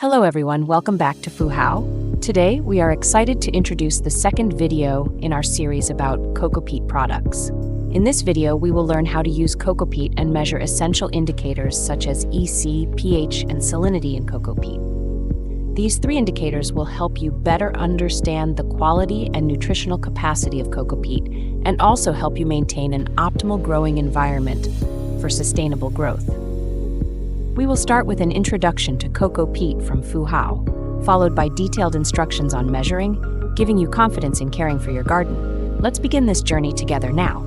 Hello everyone, welcome back to Phú Hào. Today, we are excited to introduce the second video in our series about Cocopeat products. In this video, we will learn how to use Cocopeat and measure essential indicators such as EC, pH, and salinity in Cocopeat. These three indicators will help you better understand the quality and nutritional capacity of Cocopeat and also help you maintain an optimal growing environment for sustainable growth. We will start with an introduction to Cocopeat from Phú Hào, followed by detailed instructions on measuring, giving you confidence in caring for your garden. Let's begin this journey together now.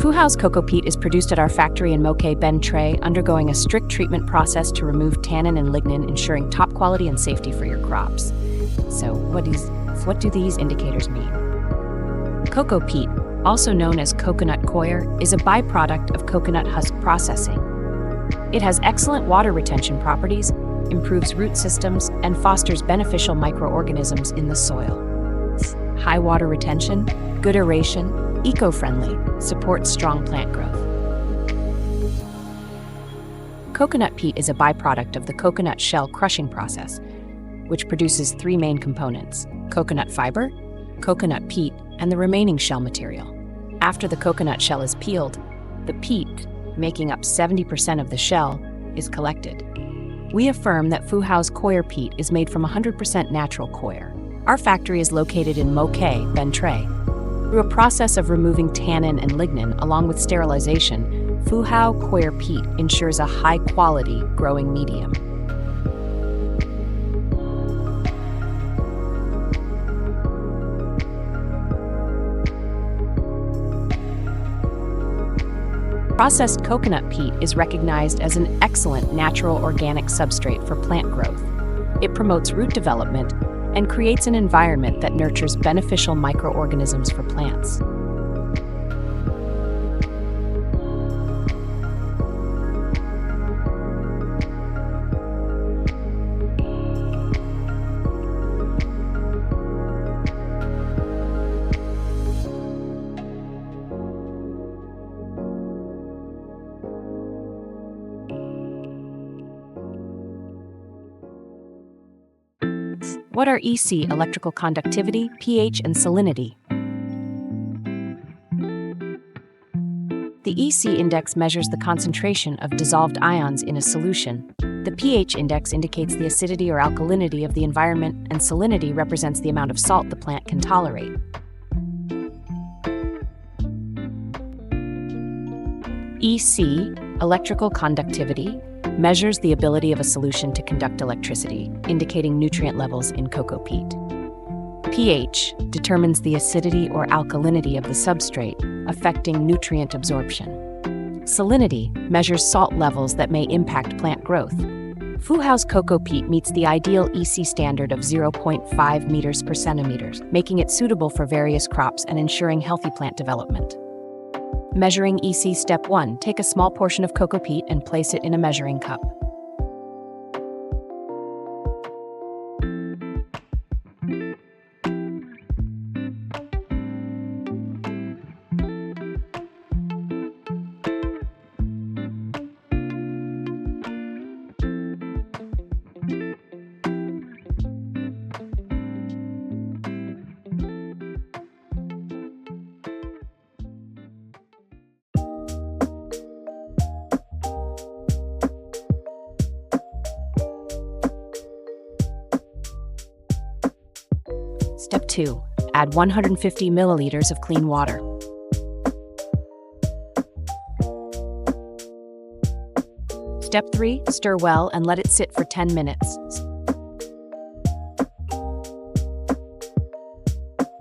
Phú Hào's Cocopeat is produced at our factory in Ben Tre, undergoing a strict treatment process to remove tannin and lignin, ensuring top quality and safety for your crops. So, what do these indicators mean? Cocopeat, also known as coconut coir, is a byproduct of coconut husk processing. It has excellent water retention properties, improves root systems, and fosters beneficial microorganisms in the soil. High water retention, good aeration, eco-friendly, supports strong plant growth. Coconut peat is a byproduct of the coconut shell crushing process, which produces three main components: coconut fiber, coconut peat, and the remaining shell material. After the coconut shell is peeled, the peat, making up 70% of the shell, is collected. We affirm that Phú Hào's coir peat is made from 100% natural coir. Our factory is located in Ben Tre. Through a process of removing tannin and lignin along with sterilization, Phú Hào coir peat ensures a high-quality growing medium. Processed coconut peat is recognized as an excellent natural organic substrate for plant growth. It promotes root development and creates an environment that nurtures beneficial microorganisms for plants. What are EC, electrical conductivity, pH, and salinity? The EC index measures the concentration of dissolved ions in a solution. The pH index indicates the acidity or alkalinity of the environment, and salinity represents the amount of salt the plant can tolerate. EC, electrical conductivity, measures the ability of a solution to conduct electricity, indicating nutrient levels in Cocopeat. pH determines the acidity or alkalinity of the substrate, affecting nutrient absorption. Salinity measures salt levels that may impact plant growth. Phú Hào's Cocopeat meets the ideal EC standard of 0.5 meters per centimeter, making it suitable for various crops and ensuring healthy plant development. Measuring EC Step 1. Take a small portion of Cocopeat and place it in a measuring cup. Step 2. Add 150 milliliters of clean water. Step 3. Stir well and let it sit for 10 minutes.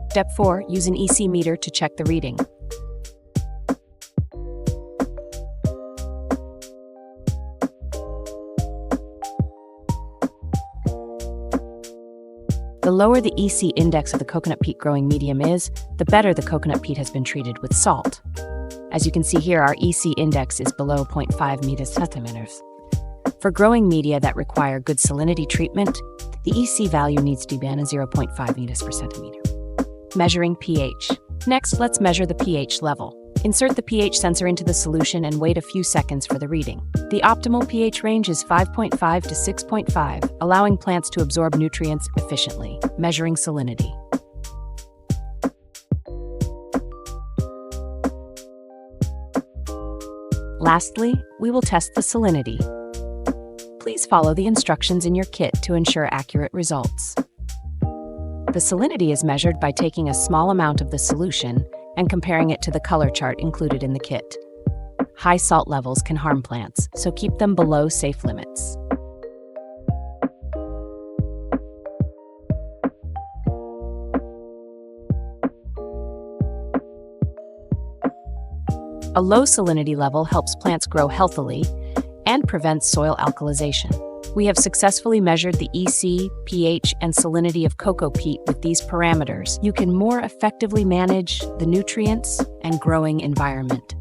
Step 4. Use an EC meter to check the reading. The lower the EC index of the coconut peat growing medium is, the better the coconut peat has been treated with salt. As you can see here, our EC index is below 0.5 meters centimeters. For growing media that require good salinity treatment, the EC value needs to be at 0.5 meters per centimeter. Measuring pH. Next, let's measure the pH level. Insert the pH sensor into the solution and wait a few seconds for the reading. The optimal pH range is 5.5 to 6.5, allowing plants to absorb nutrients efficiently. Measuring salinity. Lastly, we will test the salinity. Please follow the instructions in your kit to ensure accurate results. The salinity is measured by taking a small amount of the solution and comparing it to the color chart included in the kit. High salt levels can harm plants, so keep them below safe limits. A low salinity level helps plants grow healthily and prevents soil alkalization. We have successfully measured the EC, pH, and salinity of Cocopeat with these parameters. You can more effectively manage the nutrients and growing environment.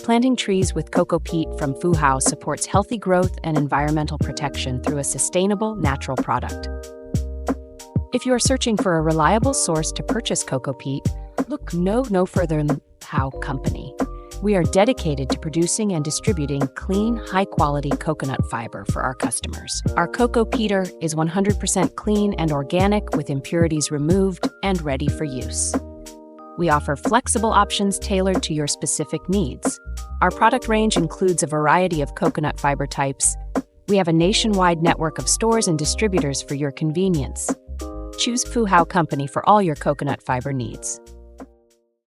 Planting trees with Cocopeat from Phú Hào supports healthy growth and environmental protection through a sustainable, natural product. If you are searching for a reliable source to purchase Cocopeat, look no further than Hào Company. We are dedicated to producing and distributing clean, high-quality coconut fiber for our customers. Our Cocopeater is 100% clean and organic with impurities removed and ready for use. We offer flexible options tailored to your specific needs. Our product range includes a variety of coconut fiber types. We have a nationwide network of stores and distributors for your convenience. Choose Phú Hào Company for all your coconut fiber needs.